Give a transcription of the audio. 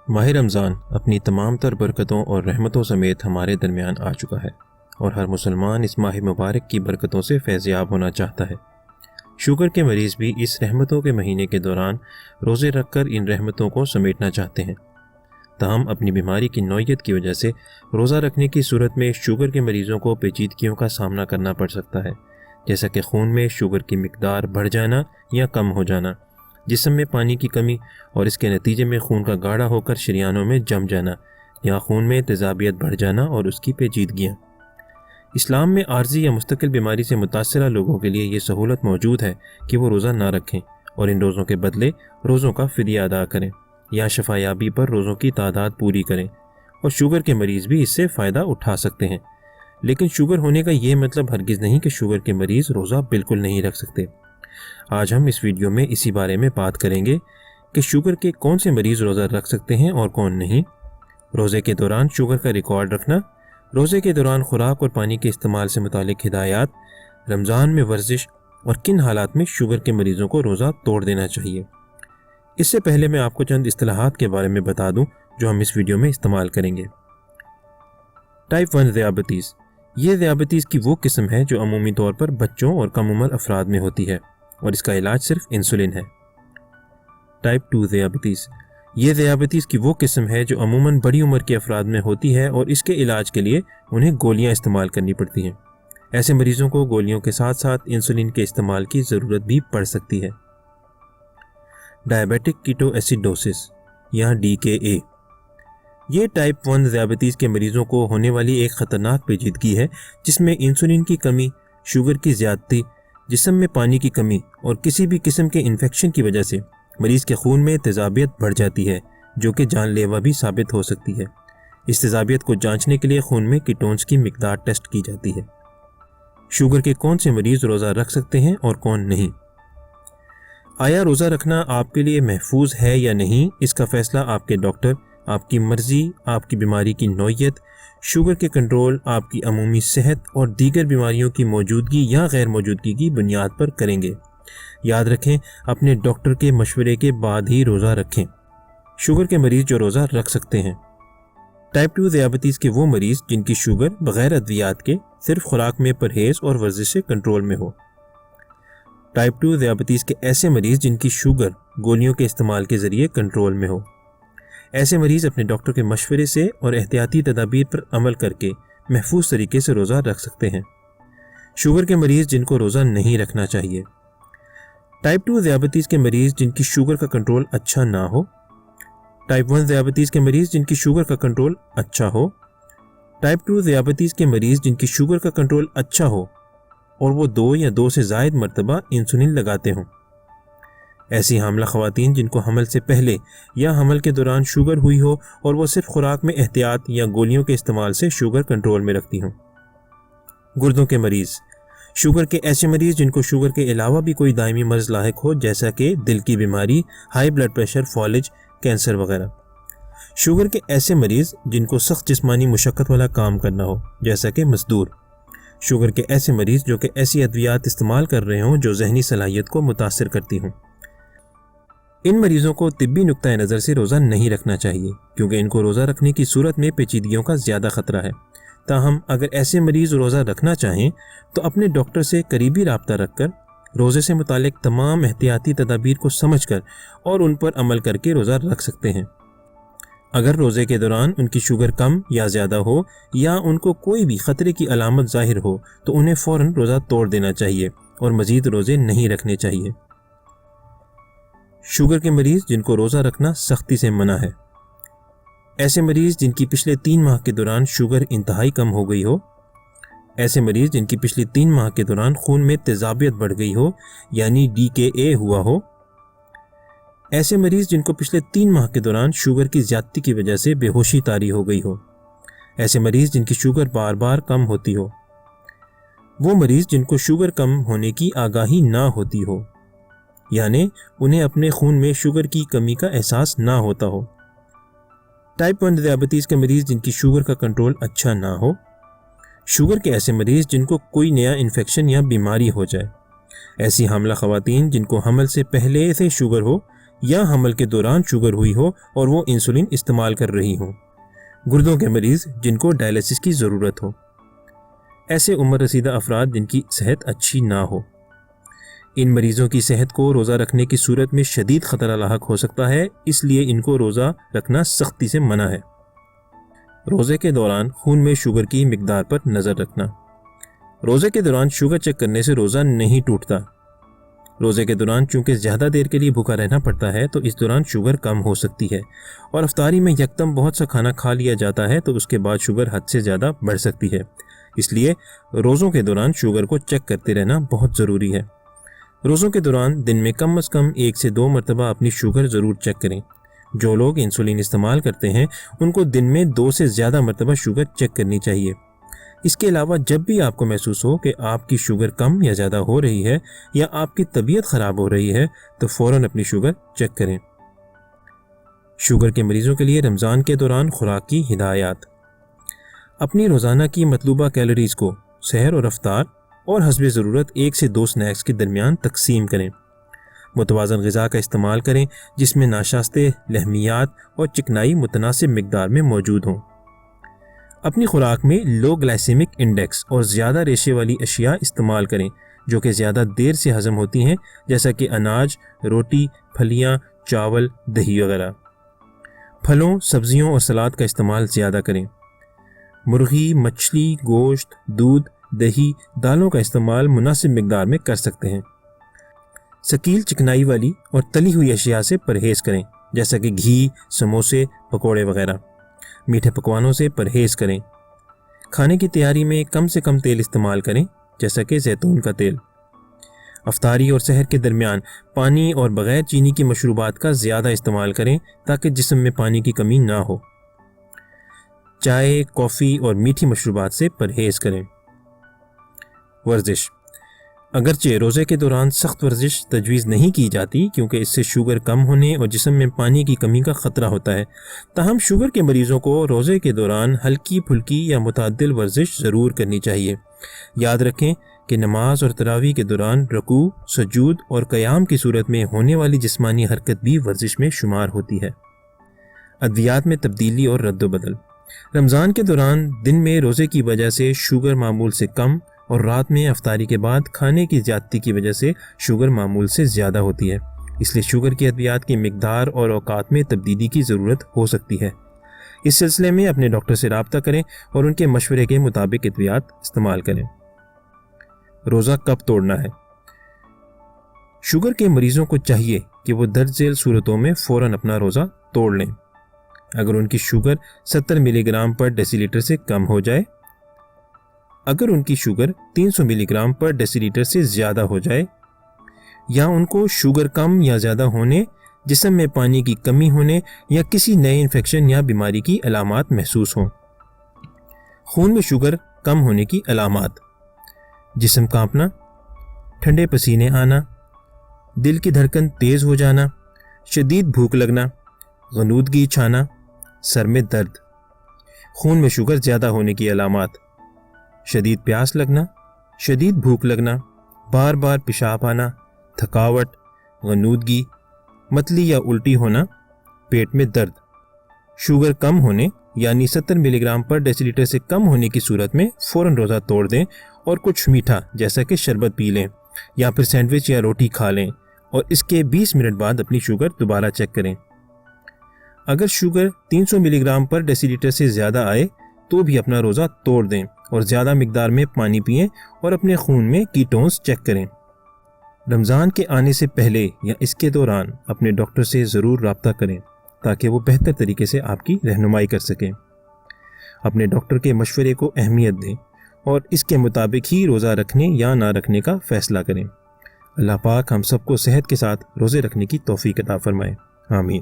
माह रमज़ान अपनी तमाम तर बरकतों और रहमतों समेत हमारे दरमियान आ चुका है और हर मुसलमान इस माह मुबारक की बरकतों से फैज़याब होना चाहता है। शुगर के मरीज़ भी इस रहमतों के महीने के दौरान रोज़े रख कर इन रहमतों को समेटना चाहते हैं। ताहम अपनी बीमारी की नौयत की वजह से रोज़ा रखने की सूरत में शुगर के मरीज़ों को पेचीदगियों का सामना करना पड़ सकता है, जैसा कि खून में शुगर की मिकदार बढ़ जाना या कम हो जाना, जिस्म में पानी की कमी और इसके नतीजे में खून का गाढ़ा होकर शरियानों में जम जाना या खून में तेज़ाबियत बढ़ जाना और उसकी पेचीदगियाँ। इस्लाम में आर्जी या मुस्तकिल बीमारी से मुतासरा लोगों के लिए ये सहूलत मौजूद है कि वो रोज़ा ना रखें और इन रोज़ों के बदले रोज़ों का फ़िदिया अदा करें या शफायाबी पर रोज़ों की तादाद पूरी करें, और शुगर के मरीज़ भी इससे फ़ायदा उठा सकते हैं। लेकिन शुगर होने का ये मतलब हरगिज़ नहीं कि शुगर के मरीज़ रोज़ा बिल्कुल नहीं रख सकते। आज हम इस वीडियो में इसी बारे में बात करेंगे कि शुगर के कौन से मरीज़ रोज़ा रख सकते हैं और कौन नहीं, रोज़े के दौरान शुगर का रिकॉर्ड रखना, रोज़े के दौरान खुराक और पानी के इस्तेमाल से मुतालिक हिदायत, रमज़ान में वर्जिश और किन हालात में शुगर के मरीज़ों को रोज़ा तोड़ देना चाहिए। इससे पहले मैं आपको चंद इस्तिलाहात के बारे में बता दूं जो हम इस वीडियो में इस्तेमाल करेंगे। टाइप 1 ज़ियाबतीस। ये ज़ियाबतीस की वो किस्म है जो अमूमी तौर पर बच्चों और कम उम्र अफराद में होती है और इसका इलाज सिर्फ इंसुलिन है। टाइप 2 ज़ियाबतीस। ये ज़ियाबतीस की वो किस्म है जो अमूमन बड़ी उम्र के अफराद में होती है और इसके इलाज के लिए उन्हें गोलियां इस्तेमाल करनी पड़ती हैं। ऐसे मरीजों को गोलियों के साथ साथ इंसुलिन के इस्तेमाल की ज़रूरत भी पड़ सकती है। डायबिटिक कीटोएसिडोसिस या DKA। ये टाइप 1 ज़ियाबतीस के मरीज़ों को होने वाली एक ख़तरनाक पेचीदगी है जिसमें इंसुलिन की कमी, शुगर की ज़्यादती, जिस्म में पानी की कमी और किसी भी किस्म के इन्फेक्शन की वजह से मरीज़ के खून में तेज़ाबियत बढ़ जाती है, जो कि जानलेवा भी साबित हो सकती है। इस तेज़ाबियत को जांचने के लिए खून में कीटोन्स की मिकदार टेस्ट की जाती है। शुगर के कौन से मरीज़ रोज़ा रख सकते हैं और कौन नहीं। आया रोज़ा रखना आपके लिए महफूज है या नहीं, इसका फ़ैसला आपके डॉक्टर, आपकी मर्ज़ी, आपकी बीमारी की नौयत, शुगर के कंट्रोल, आपकी अमूमी सेहत और दीगर बीमारियों की मौजूदगी या गैर मौजूदगी की बुनियाद पर करेंगे। याद रखें, अपने डॉक्टर के मशवरे के बाद ही रोज़ा रखें। शुगर के मरीज़ जो रोज़ा रख सकते हैं। टाइप 2 ज़ियाबतीस के वो मरीज़ जिनकी शुगर बग़ैर अद्वियात के सिर्फ खुराक में परहेज़ और वर्जिश से कंट्रोल में हो। टाइप 2 ज़ियाबतीस के ऐसे मरीज़ जिनकी शुगर गोलियों के इस्तेमाल के ज़रिए कंट्रोल में हो। ऐसे मरीज़ अपने डॉक्टर के मशवरे से और एहतियाती तदाबीर पर अमल करके महफूज तरीके से रोज़ा रख सकते हैं। शुगर के मरीज़ जिनको रोज़ा नहीं रखना चाहिए। टाइप 2 ज़ियाबतीस के मरीज़ जिनकी शुगर का कंट्रोल अच्छा ना हो। टाइप 1 ज़ियाबतीस के मरीज़ जिनकी शुगर का कंट्रोल अच्छा हो। टाइप 2 ज़ियाबतीस के मरीज़ जिनकी शुगर का कंट्रोल अच्छा हो और वो 2 या 2 से ज़ायद मरतबा इंसुलिन लगाते हों। ऐसी हामला ख़वातीन जिनको हमल से पहले या हमल के दौरान शुगर हुई हो और वो सिर्फ खुराक में एहतियात या गोलियों के इस्तेमाल से शुगर कंट्रोल में रखती हों। गुर्दों के मरीज़। शुगर के ऐसे मरीज़ जिनको शुगर के अलावा भी कोई दायमी मर्ज़ लाहिक हो, जैसा कि दिल की बीमारी, हाई ब्लड प्रेशर, फॉलिज, कैंसर वगैरह। शुगर के ऐसे मरीज़ जिनको सख्त जिस्मानी मुशक्क़त वाला काम करना हो, जैसा कि मज़दूर। शुगर के ऐसे मरीज़ जो कि ऐसी अद्वियात इस्तेमाल कर रहे हों जो जहनी सलाहियत को मुतासिर करती हों। इन मरीज़ों को तिब्बी नुक्ता नज़र से रोज़ा नहीं रखना चाहिए क्योंकि इनको रोज़ा रखने की सूरत में पेचीदगियों का ज़्यादा ख़तरा है। ताहम अगर ऐसे मरीज़ रोज़ा रखना चाहें तो अपने डॉक्टर से करीबी राब्ता रखकर रोज़े से मुतालिक तमाम एहतियाती तदाबीर को समझकर और उन पर अमल करके रोज़ा रख सकते हैं। अगर रोज़े के दौरान उनकी शुगर कम या ज़्यादा हो या उनको कोई भी ख़तरे की अलामत ज़ाहिर हो तो उन्हें फ़ौरन रोज़ा तोड़ देना चाहिए और मज़ीद रोज़े नहीं रखने चाहिए। शुगर के मरीज़ जिनको रोज़ा रखना सख्ती से मना है। ऐसे मरीज़ जिनकी पिछले 3 माह के दौरान शुगर इंतहाई कम हो गई हो। ऐसे मरीज़ जिनकी पिछले 3 माह के दौरान खून में तेज़ाबियत बढ़ गई हो यानी DKA हुआ हो। ऐसे मरीज़ जिनको पिछले 3 माह के दौरान शुगर की ज़्यादती की वजह से बेहोशी तारी हो गई हो। ऐसे मरीज़ जिनकी शुगर बार बार कम होती हो। वो मरीज़ जिनको शुगर कम होने की आगाही ना होती हो, यानी उन्हें अपने खून में शुगर की कमी का एहसास ना होता हो। टाइप 1 ज़ियाबतीस के मरीज़ जिनकी शुगर का कंट्रोल अच्छा ना हो। शुगर के ऐसे मरीज़ जिनको कोई नया इन्फेक्शन या बीमारी हो जाए। ऐसी हामला ख़वातीन जिनको हमल से पहले से शुगर हो یا حمل کے دوران شوگر ہوئی ہو اور وہ انسولین استعمال کر رہی ہوں، گردوں کے مریض جن کو ڈائلیسس کی ضرورت ہو، ایسے عمر رسیدہ افراد جن کی صحت اچھی نہ ہو۔ ان مریضوں کی صحت کو روزہ رکھنے کی صورت میں شدید خطرہ لاحق ہو سکتا ہے، اس لیے ان کو روزہ رکھنا سختی سے منع ہے۔ روزے کے دوران خون میں شوگر کی مقدار پر نظر رکھنا۔ روزے کے دوران شوگر چیک کرنے سے روزہ نہیں ٹوٹتا۔ روزے کے دوران چونکہ زیادہ دیر کے لیے بھوکا رہنا پڑتا ہے تو اس دوران شوگر کم ہو سکتی ہے، اور افطاری میں یکدم بہت سا کھانا کھا لیا جاتا ہے تو اس کے بعد شوگر حد سے زیادہ بڑھ سکتی ہے۔ اس لیے روزوں کے دوران شوگر کو چیک کرتے رہنا بہت ضروری ہے۔ روزوں کے دوران دن میں کم از کم 1 سے 2 مرتبہ اپنی شوگر ضرور چیک کریں۔ جو لوگ انسولین استعمال کرتے ہیں ان کو دن میں 2 سے زیادہ مرتبہ شوگر چیک کرنی چاہیے۔ اس کے علاوہ جب بھی آپ کو محسوس ہو کہ آپ کی شوگر کم یا زیادہ ہو رہی ہے یا آپ کی طبیعت خراب ہو رہی ہے تو فوراً اپنی شوگر چیک کریں۔ شوگر کے مریضوں کے لیے رمضان کے دوران خوراک کی ہدایات۔ اپنی روزانہ کی مطلوبہ کیلوریز کو سحر اور افطار اور حسب ضرورت 1 سے 2 سنیکس کے درمیان تقسیم کریں۔ متوازن غذا کا استعمال کریں جس میں ناشاستے، لحمیات اور چکنائی متناسب مقدار میں موجود ہوں۔ اپنی خوراک میں لو گلائسیمک انڈیکس اور زیادہ ریشے والی اشیاء استعمال کریں جو کہ زیادہ دیر سے ہضم ہوتی ہیں، جیسا کہ اناج، روٹی، پھلیاں، چاول، دہی وغیرہ۔ پھلوں، سبزیوں اور سلاد کا استعمال زیادہ کریں۔ مرغی، مچھلی، گوشت، دودھ، دہی، دالوں کا استعمال مناسب مقدار میں کر سکتے ہیں۔ ثقیل چکنائی والی اور تلی ہوئی اشیاء سے پرہیز کریں، جیسا کہ گھی، سموسے، پکوڑے وغیرہ۔ میٹھے پکوانوں سے پرہیز کریں۔ کھانے کی تیاری میں کم سے کم تیل استعمال کریں، جیسا کہ زیتون کا تیل۔ افطاری اور سحر کے درمیان پانی اور بغیر چینی کی مشروبات کا زیادہ استعمال کریں تاکہ جسم میں پانی کی کمی نہ ہو۔ چائے، کافی اور میٹھی مشروبات سے پرہیز کریں۔ ورزش۔ اگرچہ روزے کے دوران سخت ورزش تجویز نہیں کی جاتی کیونکہ اس سے شوگر کم ہونے اور جسم میں پانی کی کمی کا خطرہ ہوتا ہے، تاہم شوگر کے مریضوں کو روزے کے دوران ہلکی پھلکی یا متعدل ورزش ضرور کرنی چاہیے۔ یاد رکھیں کہ نماز اور تراویح کے دوران رکوع، سجود اور قیام کی صورت میں ہونے والی جسمانی حرکت بھی ورزش میں شمار ہوتی ہے۔ ادویات میں تبدیلی اور رد و بدل۔ رمضان کے دوران دن میں روزے کی وجہ سے شوگر معمول سے کم اور رات میں افطاری کے بعد کھانے کی زیادتی کی وجہ سے شوگر معمول سے زیادہ ہوتی ہے، اس لیے شوگر کی ادویات کی مقدار اور اوقات میں تبدیلی کی ضرورت ہو سکتی ہے۔ اس سلسلے میں اپنے ڈاکٹر سے رابطہ کریں اور ان کے مشورے کے مطابق ادویات استعمال کریں۔ روزہ کب توڑنا ہے؟ شوگر کے مریضوں کو چاہیے کہ وہ درج ذیل صورتوں میں فوراً اپنا روزہ توڑ لیں۔ اگر ان کی شوگر 70 ملی گرام پر ڈیسی لیٹر سے کم ہو جائے، اگر ان کی شوگر 300 ملی گرام پر ڈیسی لیٹر سے زیادہ ہو جائے، یا ان کو شوگر کم یا زیادہ ہونے، جسم میں پانی کی کمی ہونے یا کسی نئے انفیکشن یا بیماری کی علامات محسوس ہوں۔ خون میں شوگر کم ہونے کی علامات: جسم کانپنا، ٹھنڈے پسینے آنا، دل کی دھڑکن تیز ہو جانا، شدید بھوک لگنا، غنودگی چھانا، سر میں درد۔ خون میں شوگر زیادہ ہونے کی علامات: شدید پیاس لگنا، شدید بھوک لگنا، بار بار پیشاب آنا، تھکاوٹ، غنودگی، متلی یا الٹی ہونا، پیٹ میں درد۔ شوگر کم ہونے یعنی 70 ملی گرام پر ڈیسی لیٹر سے کم ہونے کی صورت میں فوراً روزہ توڑ دیں اور کچھ میٹھا جیسا کہ شربت پی لیں یا پھر سینڈوچ یا روٹی کھا لیں اور اس کے 20 منٹ بعد اپنی شوگر دوبارہ چیک کریں۔ اگر شوگر 300 ملی گرام پر ڈیسی لیٹر سے زیادہ آئے تو بھی اپنا روزہ توڑ دیں اور زیادہ مقدار میں پانی پئیں اور اپنے خون میں کیٹونز چیک کریں۔ رمضان کے آنے سے پہلے یا اس کے دوران اپنے ڈاکٹر سے ضرور رابطہ کریں تاکہ وہ بہتر طریقے سے آپ کی رہنمائی کر سکیں۔ اپنے ڈاکٹر کے مشورے کو اہمیت دیں اور اس کے مطابق ہی روزہ رکھنے یا نہ رکھنے کا فیصلہ کریں۔ اللہ پاک ہم سب کو صحت کے ساتھ روزے رکھنے کی توفیق عطا فرمائے۔ آمین۔